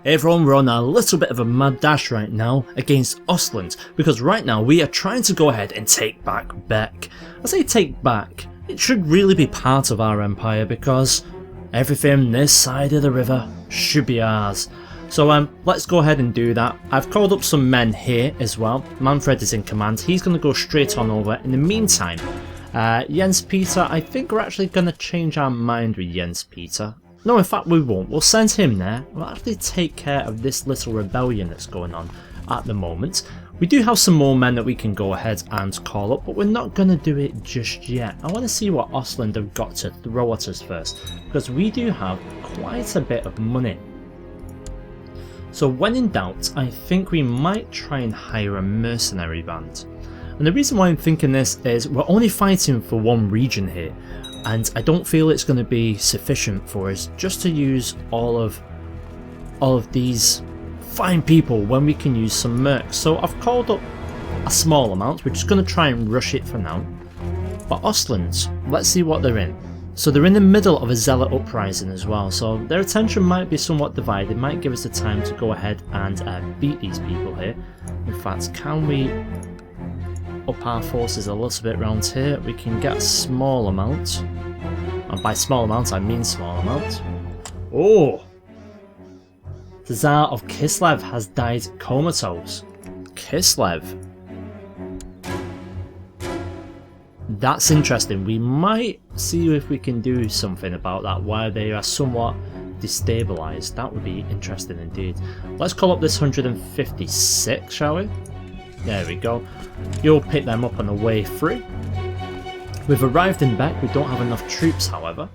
Hey everyone, we're on a little bit of a mad dash right now against Ostland, because right now we are trying to go ahead and take back Beck. I say take back, it should really be part of our empire because everything this side of the river should be ours. So let's go ahead and do that. I've called up some men here as well. Manfred is in command, he's going to go straight on over. In the meantime, Jens Peter, I think we're actually going to change our mind with Jens Peter. No, in fact we won't. We'll send him there. We'll actually take care of this little rebellion that's going on at the moment. We do have some more men that we can go ahead and call up, but we're not going to do it just yet. I want to see what Ostland have got to throw at us first, because we do have quite a bit of money. So when in doubt, I think we might try and hire a mercenary band. And the reason why I'm thinking this is we're only fighting for one region here, and I don't feel it's going to be sufficient for us just to use all of these fine people when we can use some mercs. So I've called up a small amount, we're just going to try and rush it for now. But Ostlands, let's see what they're in. So they're in the middle of a zealot uprising as well, so their attention might be somewhat divided, might give us the time to go ahead and beat these people here. In fact, can we up our forces a little bit around here? We can get a small amount, and by small amount I mean small amount. Oh! The Tsar of Kislev has died comatose. Kislev? That's interesting. We might see if we can do something about that while they are somewhat destabilised. That would be interesting indeed. Let's call up this 156, shall we? There we go. You'll pick them up on the way through. We've arrived in Beck. We don't have enough troops, however.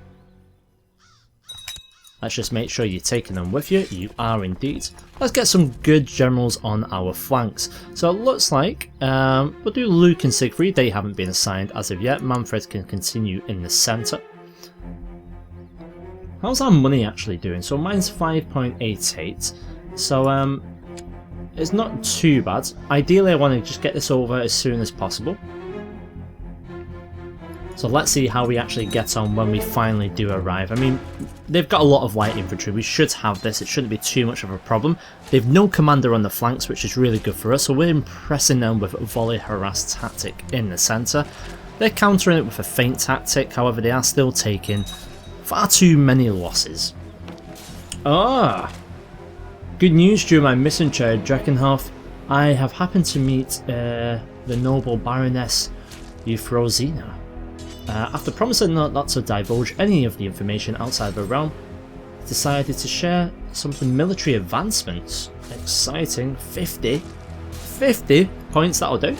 Let's just make sure you're taking them with you. You are indeed. Let's get some good generals on our flanks. So it looks like we'll do Luke and Siegfried. They haven't been assigned as of yet. Manfred can continue in the centre. How's our money actually doing? So mine's 5.88. So it's not too bad. Ideally I want to just get this over as soon as possible. So let's see how we actually get on when we finally do arrive. I mean, they've got a lot of light infantry. We should have this. It shouldn't be too much of a problem. They've no commander on the flanks, which is really good for us. So we're impressing them with a volley harass tactic in the centre. They're countering it with a feint tactic. However, they are still taking far too many losses. Ah! Good news during my mission to Dreckenhof. I have happened to meet the noble Baroness Euphrosyne. After promising not to divulge any of the information outside the realm, decided to share some of the military advancements. Exciting. 50 points, that'll do.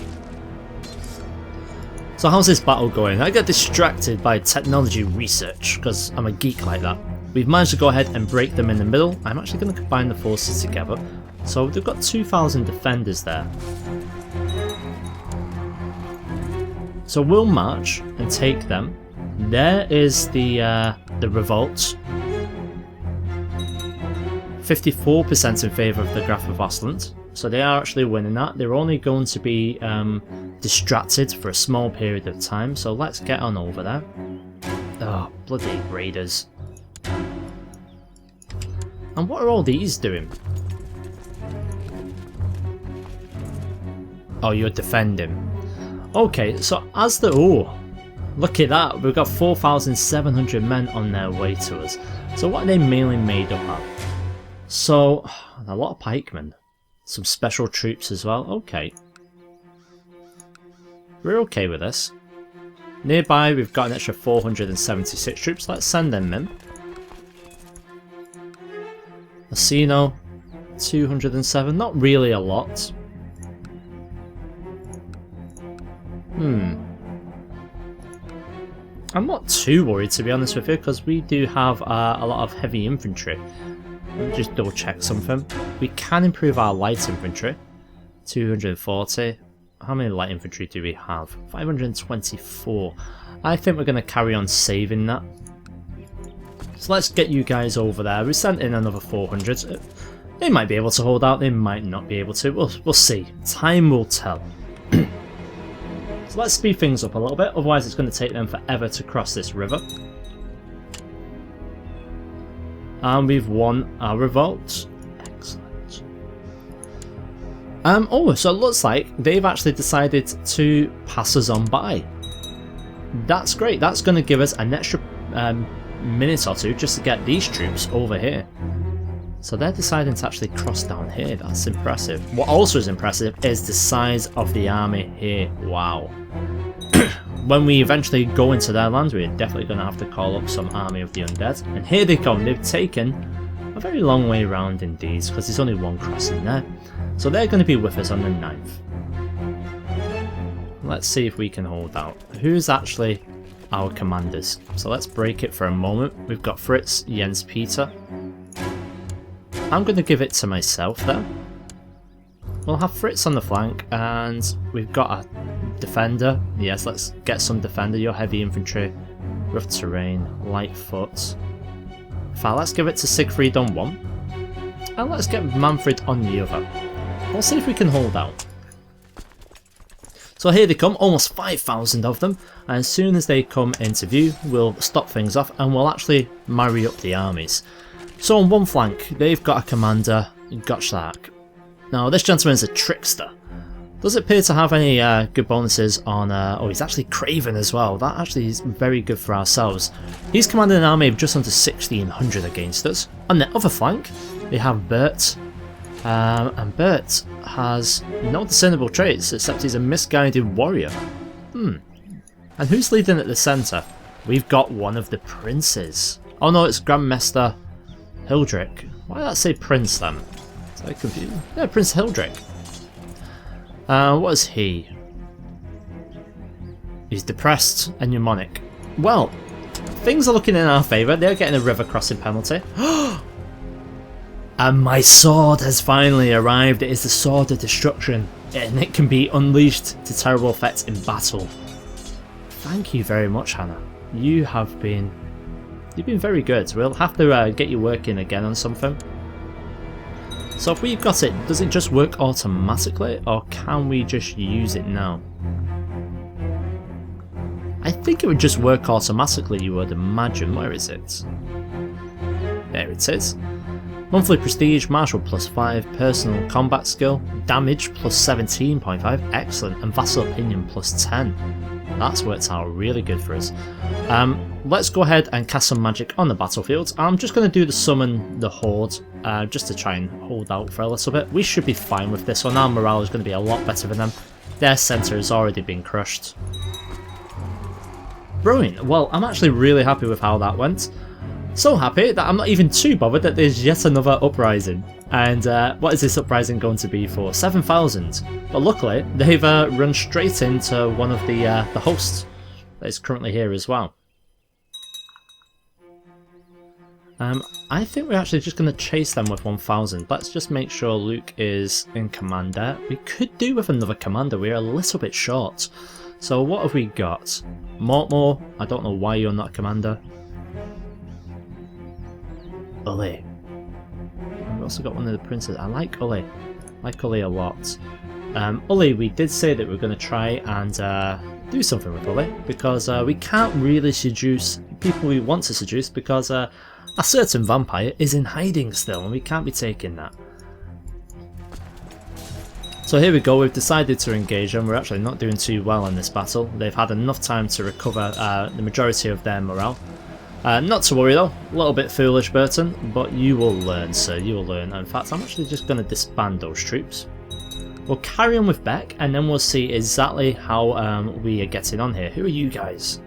So how's this battle going? I get distracted by technology research because I'm a geek like that. We've managed to go ahead and break them in the middle. I'm actually going to combine the forces together. So they've got 2,000 defenders there. So we'll march and take them. There is the revolt. 54% in favour of the Graf of Ostland. So they are actually winning that. They're only going to be distracted for a small period of time. So let's get on over there. Oh, bloody raiders. And what are all these doing? Oh, you're defending. Okay, so as the... Oh, look at that. We've got 4,700 men on their way to us. So what are they mainly made up of? So, a lot of pikemen. Some special troops as well. Okay. We're okay with this. Nearby, we've got an extra 476 troops. Let's send them in. Asino, 207. Not really a lot. I'm not too worried, to be honest with you, because we do have a lot of heavy infantry. Let me just double check something. We can improve our light infantry. 240. How many light infantry do we have? 524. I think we're going to carry on saving that. So let's get you guys over there. We sent in another 400. They might be able to hold out, they might not be able to. We'll see. Time will tell. So let's speed things up a little bit, otherwise it's going to take them forever to cross this river. And we've won our revolt. Oh, so it looks like they've actually decided to pass us on by. That's great. That's going to give us an extra minute or two just to get these troops over here. So they're deciding to actually cross down here. That's impressive. What also is impressive is the size of the army here. Wow. When we eventually go into their land, we're definitely going to have to call up some army of the undead. And here they come. They've taken a very long way around indeed, because there's only one crossing there. So they're going to be with us on the 9th. Let's see if we can hold out. Who's actually our commanders? So let's break it for a moment. We've got Fritz, Jens, Peter. I'm going to give it to myself there. We'll have Fritz on the flank, and we've got a defender. Yes, let's get some defender. Your heavy infantry, rough terrain, light foot. In fact, let's give it to Siegfried on one, and let's get Manfred on the other. We'll see if we can hold out. So here they come, almost 5,000 of them, and as soon as they come into view, we'll stop things off and we'll actually marry up the armies. So on one flank, they've got a commander, Gottschalk. Now this gentleman's a trickster. Does appear to have any good bonuses on, oh, he's actually Craven as well. That actually is very good for ourselves. He's commanding an army of just under 1,600 against us. On the other flank, they have Bert. And Bert has no discernible traits, except he's a misguided warrior. And who's leading at the centre? We've got one of the princes. Oh no, it's Grandmaster Hildrick. Why did I say prince then? Is that confusing? Yeah, Prince Hildrick. What is he? He's depressed and mnemonic. Well, things are looking in our favour. They're getting a river crossing penalty. And my sword has finally arrived. It is the Sword of Destruction, and it can be unleashed to terrible effects in battle. Thank you very much, Hannah. You've been very good. We'll have to get you working again on something. So if we've got it, does it just work automatically, or can we just use it now? I think it would just work automatically, you would imagine. Where is it? There it is. Monthly prestige, martial +5, personal combat skill, damage +17.5, excellent, and vassal opinion +10. That's worked out really good for us. Let's go ahead and cast some magic on the battlefield. I'm just going to do the summon the horde, just to try and hold out for a little bit. We should be fine with this one. Our morale is going to be a lot better than them. Their centre has already been crushed. Brilliant. Well, I'm actually really happy with how that went. So happy that I'm not even too bothered that there's yet another uprising. And what is this uprising going to be for? 7,000. But luckily, they've run straight into one of the hosts that is currently here as well. I think we're actually just going to chase them with 1,000. Let's just make sure Luke is in command there. We could do with another commander. We're a little bit short. So what have we got? Mortmore, I don't know why you're not a commander. Uli. We've also got one of the princes. I like Uli. I like Uli a lot. Uli, we did say that we're going to try and do something with Uli, because we can't really seduce people we want to seduce, because a certain vampire is in hiding still, and we can't be taking that. So here we go, we've decided to engage them. We're actually not doing too well in this battle. They've had enough time to recover the majority of their morale. Not to worry though, a little bit foolish Burton, but you will learn, sir, you will learn. In fact, I'm actually just going to disband those troops. We'll carry on with Beck, and then we'll see exactly how we are getting on here. Who are you guys?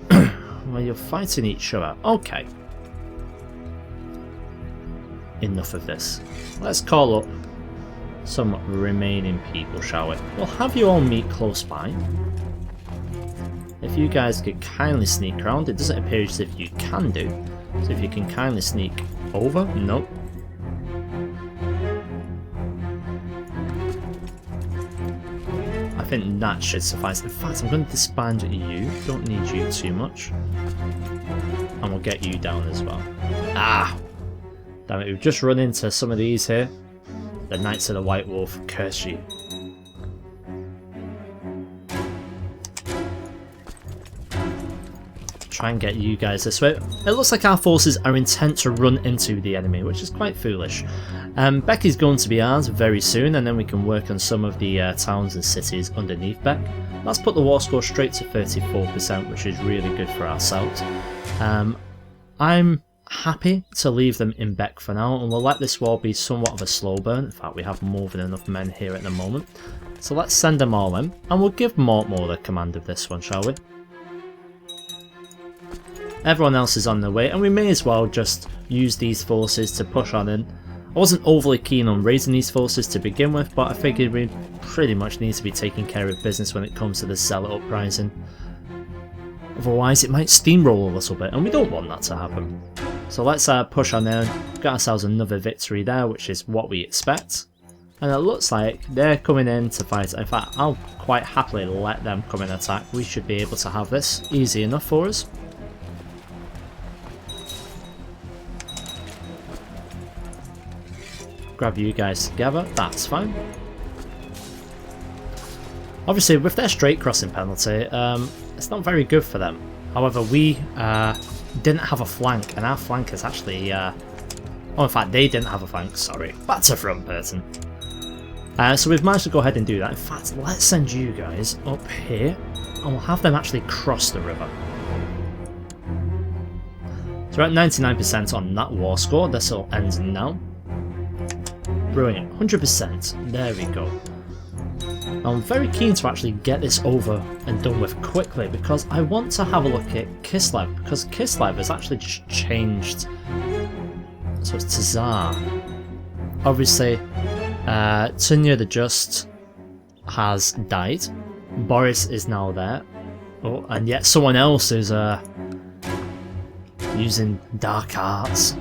Well, you're fighting each other. Okay. Enough of this. Let's call up some remaining people, shall we? We'll have you all meet close by. If you guys could kindly sneak around, it doesn't appear as if you can do. So if you can kindly sneak over, nope. I think that should suffice. In fact, I'm going to disband you. Don't need you too much. And we'll get you down as well. Ah! Damn it, we've just run into some of these here. The Knights of the White Wolf, curse you. try and get you guys this way. It looks like our forces are intent to run into the enemy, which is quite foolish. Beck is going to be ours very soon, and then we can work on some of the towns and cities underneath Beck. Let's put the war score straight to 34%, which is really good for ourselves. I'm happy to leave them in Beck for now, and we'll let this war be somewhat of a slow burn. In fact, we have more than enough men here at the moment. So let's send them all in, and we'll give Mortmore the command of this one, shall we? Everyone else is on their way, and we may as well just use these forces to push on in. I wasn't overly keen on raising these forces to begin with, but I figured we pretty much need to be taking care of business when it comes to the Zealot uprising. Otherwise it might steamroll a little bit, and we don't want that to happen. So let's push on in, get ourselves another victory there, which is what we expect. And it looks like they're coming in to fight. In fact, I'll quite happily let them come and attack. We should be able to have this easy enough for us. Grab you guys together, that's fine. Obviously, with their straight crossing penalty, it's not very good for them. However, we didn't have a flank, and our flank is actually... oh, in fact, they didn't have a flank, sorry. That's a front person. So we've managed to go ahead and do that. In fact, let's send you guys up here, and we'll have them actually cross the river. So we're at 99% on that war score. This will end now. Brilliant, 100%. There we go. I'm very keen to actually get this over and done with quickly, because I want to have a look at Kislev, because Kislev has actually just changed. So it's Tsar. Obviously, Tunya the Just has died. Boris is now there. Oh, and yet someone else is using dark arts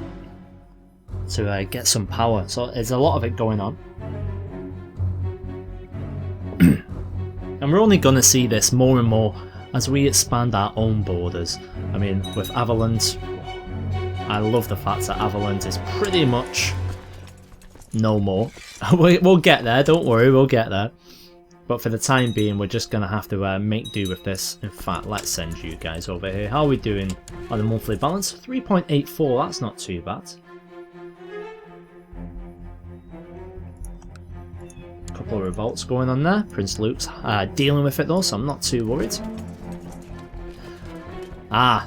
to get some power. So there's a lot of it going on. And we're only going to see this more and more as we expand our own borders. I mean, with Averland, I love the fact that Averland is pretty much no more. We'll get there, don't worry, we'll get there. But for the time being, we're just going to have to make do with this. In fact, let's send you guys over here. How are we doing on the monthly balance? 3.84, that's not too bad. Couple of revolts going on there. Prince Luke's dealing with it though, so I'm not too worried.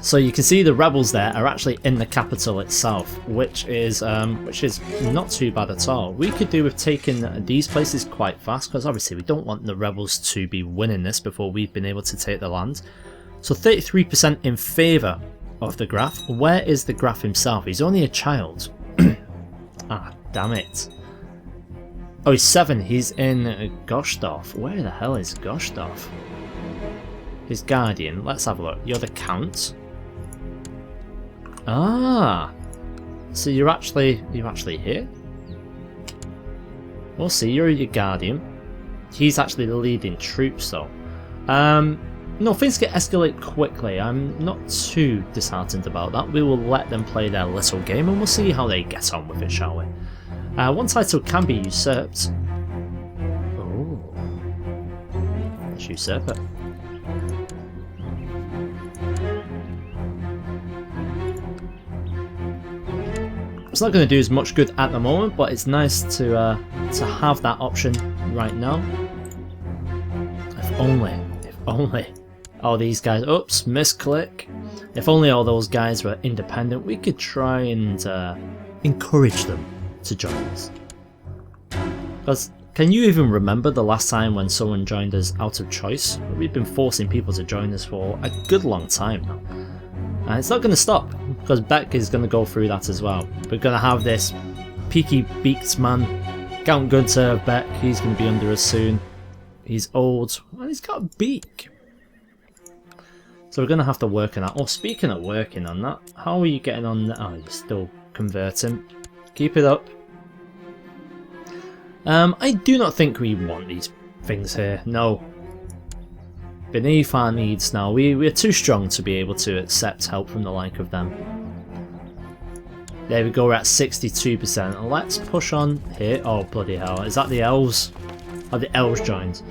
So you can see the rebels there are actually in the capital itself, which is not too bad at all. We could do with taking these places quite fast, because obviously we don't want the rebels to be winning this before we've been able to take the land. So 33% in favour of the Graf. Where is the Graf himself? He's only a child. Damn it. Oh, he's 7. He's in Gostorf. Where the hell is Gostorf? His guardian. Let's have a look. You're the Count. So you're actually here? We'll see. You're your guardian. He's actually leading troops though. No, things get escalate quickly. I'm not too disheartened about that. We will let them play their little game and we'll see how they get on with it, shall we? One title can be usurped. Oh. Let's usurp it. It's not going to do as much good at the moment, but it's nice to have that option right now. If only. Oh, these guys. Oops, misclick. If only all those guys were independent, we could try and encourage them to join us. Because can you even remember the last time when someone joined us out of choice? We've been forcing people to join us for a good long time now. And it's not going to stop, because Beck is going to go through that as well. We're going to have this peaky beaked man, Count Gunther of Beck. He's going to be under us soon. He's old and he's got a beak. So we're going to have to work on that. Oh, speaking of working on that, how are you getting on? Oh, you're still converting. Keep it up. I do not think we want these things here. No. Beneath our needs now. We're too strong to be able to accept help from the like of them. There we go, we're at 62%. Let's push on here. Oh, bloody hell. Is that the elves? Are the elves joined?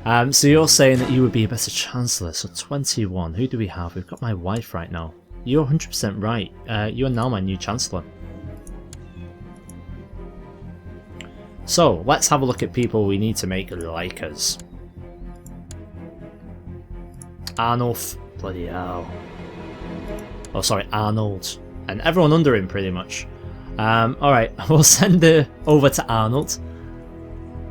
So you're saying that you would be a better Chancellor, so 21. Who do we have? We've got my wife right now. You're 100% right. You are now my new Chancellor. So, let's have a look at people we need to make like us. Arnulf. Bloody hell. Oh, sorry, Arnold. And everyone under him, pretty much. Alright, we'll send her over to Arnold.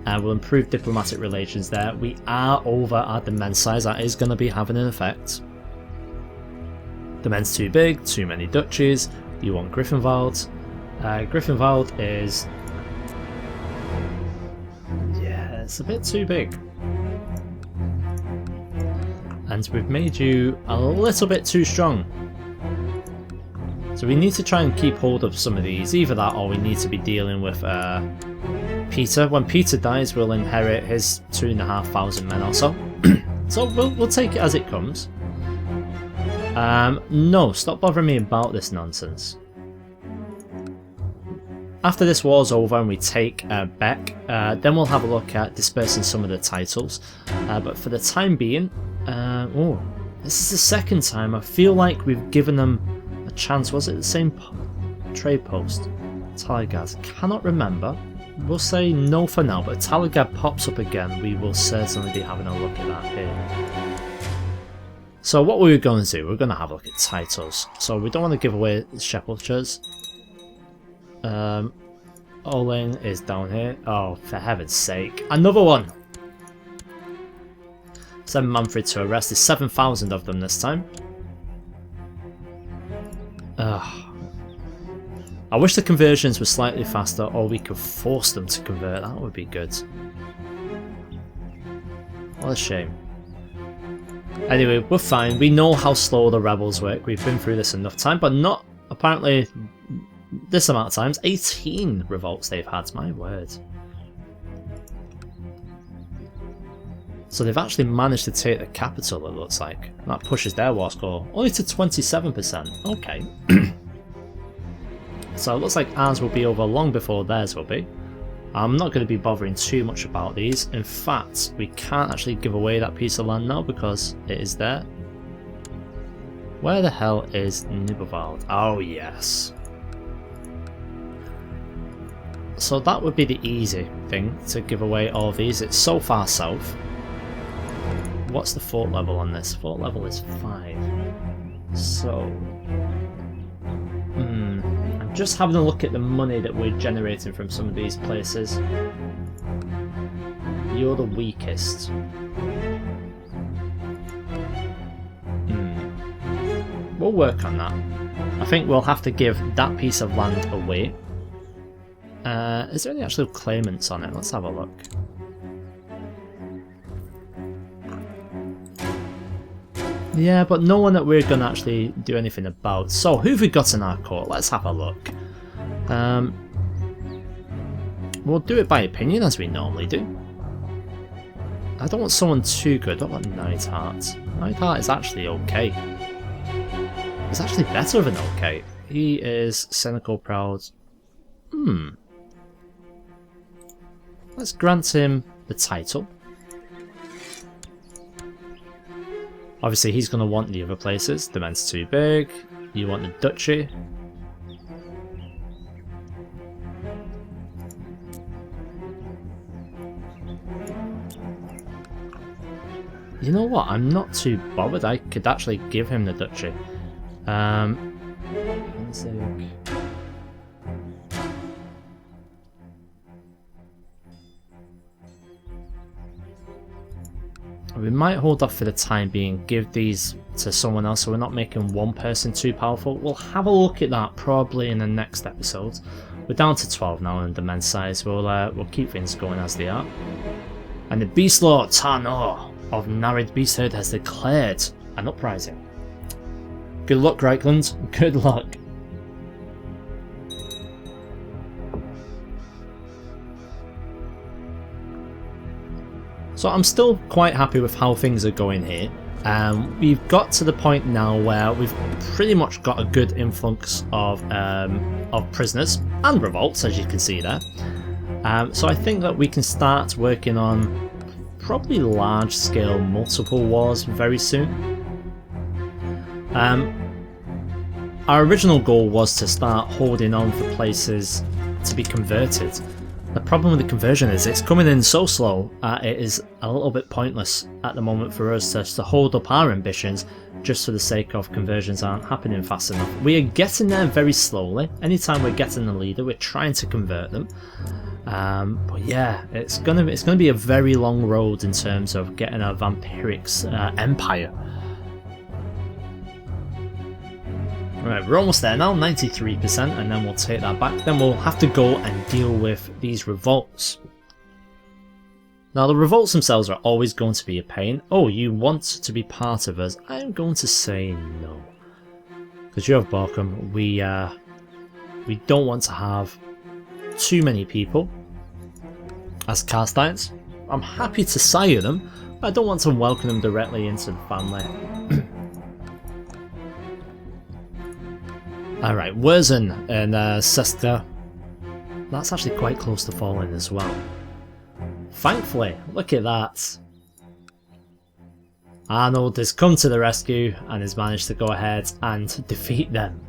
We'll improve diplomatic relations there. We are over our demand size. That is going to be having an effect. Demand's too big, too many duchies. You want Griffenwald. Griffenwald is... yeah, it's a bit too big. And we've made you a little bit too strong. So we need to try and keep hold of some of these. Either that or we need to be dealing with Peter. When Peter dies, we'll inherit his 2,500 men or so. So we'll take it as it comes. No, stop bothering me about this nonsense. After this war's over and we take Beck, then we'll have a look at dispersing some of the titles. But for the time being, oh, this is the second time I feel like we've given them a chance. Was it the same trade post? Talagad, cannot remember. We'll say no for now, but if Talagad pops up again, we will certainly be having a look at that here. So what we're going to do, we're going to have a look at titles. So we don't want to give away sepulchres. Oling is down here. Oh, for heaven's sake. Another one! Send Manfred to arrest. There's 7,000 of them this time. Ugh. I wish the conversions were slightly faster, or we could force them to convert. That would be good. What a shame. Anyway, we're fine. We know how slow the rebels work. We've been through this enough time, but not apparently this amount of times. 18 revolts they've had, my word. So they've actually managed to take the capital, it looks like. That pushes their war score only to 27%. Okay. So it looks like ours will be over long before theirs will be. I'm not going to be bothering too much about these. In fact, we can't actually give away that piece of land now because it is there. Where the hell is Nibelwald? Oh yes. So that would be the easy thing to give away all of these. It's so far south. What's the fort level on this? Fort level is 5. So... I'm just having a look at the money that we're generating from some of these places. You're the weakest. We'll work on that. I think we'll have to give that piece of land away. Is there any actual claimants on it? Let's have a look. Yeah, but no one that we're going to actually do anything about. So, who have we got in our court? Let's have a look. We'll do it by opinion, as we normally do. I don't want someone too good. I don't want Neidhart. Neidhart is actually okay. It's actually better than okay. He is cynical, proud. Let's grant him the title. Obviously, he's going to want the other places. The men's too big. You want the duchy. You know what? I'm not too bothered. I could actually give him the duchy. We might hold off for the time being, give these to someone else so we're not making one person too powerful. We'll have a look at that probably in the next episode. We're down to 12 now in the men's size. We'll keep things going as they are. And the Beast Lord Tarnor of Narid Beastherd has declared an uprising. Good luck, Reichland. Good luck. So I'm still quite happy with how things are going here. We've got to the point now where we've pretty much got a good influx of prisoners and revolts, as you can see there. So I think that we can start working on probably large-scale multiple wars very soon. Our original goal was to start holding on for places to be converted. The problem with the conversion is it's coming in so slow that it is a little bit pointless at the moment for us to hold up our ambitions just for the sake of conversions aren't happening fast enough. We are getting there very slowly. Anytime we're getting a leader, we're trying to convert them. But yeah, it's gonna be a very long road in terms of getting a vampiric empire. Right, we're almost there now, 93%, and then we'll take that back. Then we'll have to go and deal with these revolts. Now, the revolts themselves are always going to be a pain. Oh, you want to be part of us? I'm going to say no. Because you have Borkum, we don't want to have too many people as Carsteins. I'm happy to sire them, but I don't want to welcome them directly into the family. Alright, Wurzen and Seska. That's actually quite close to falling as well. Thankfully, look at that. Arnold has come to the rescue and has managed to go ahead and defeat them.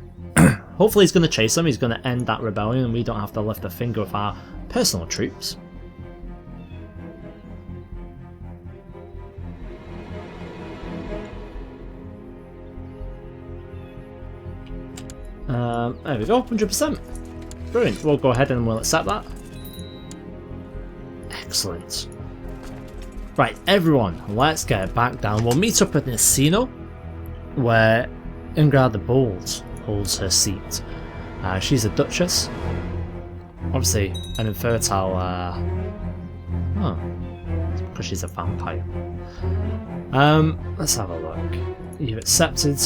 Hopefully he's going to chase them, he's going to end that rebellion and we don't have to lift a finger with our personal troops. There we go, 100%. Brilliant, we'll go ahead and we'll accept that. Excellent. Right, everyone, let's get back down. We'll meet up at the casino where Ingrid the Bold holds her seat. She's a duchess. Obviously, an infertile. Oh, because she's a vampire. Let's have a look. You've accepted.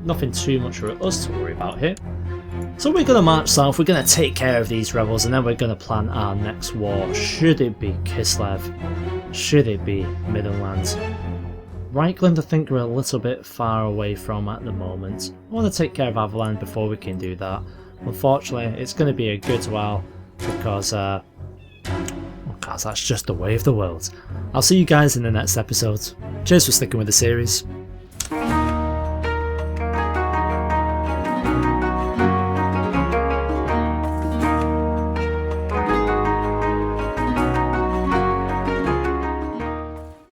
Nothing too much for us to worry about here. So we're going to march south, we're going to take care of these rebels, and then we're going to plan our next war. Should it be Kislev? Should it be Middenland? Reichland I think we're a little bit far away from at the moment. I want to take care of Averland before we can do that. Unfortunately, it's going to be a good while because oh guys, that's just the way of the world. I'll see you guys in the next episode. Cheers for sticking with the series.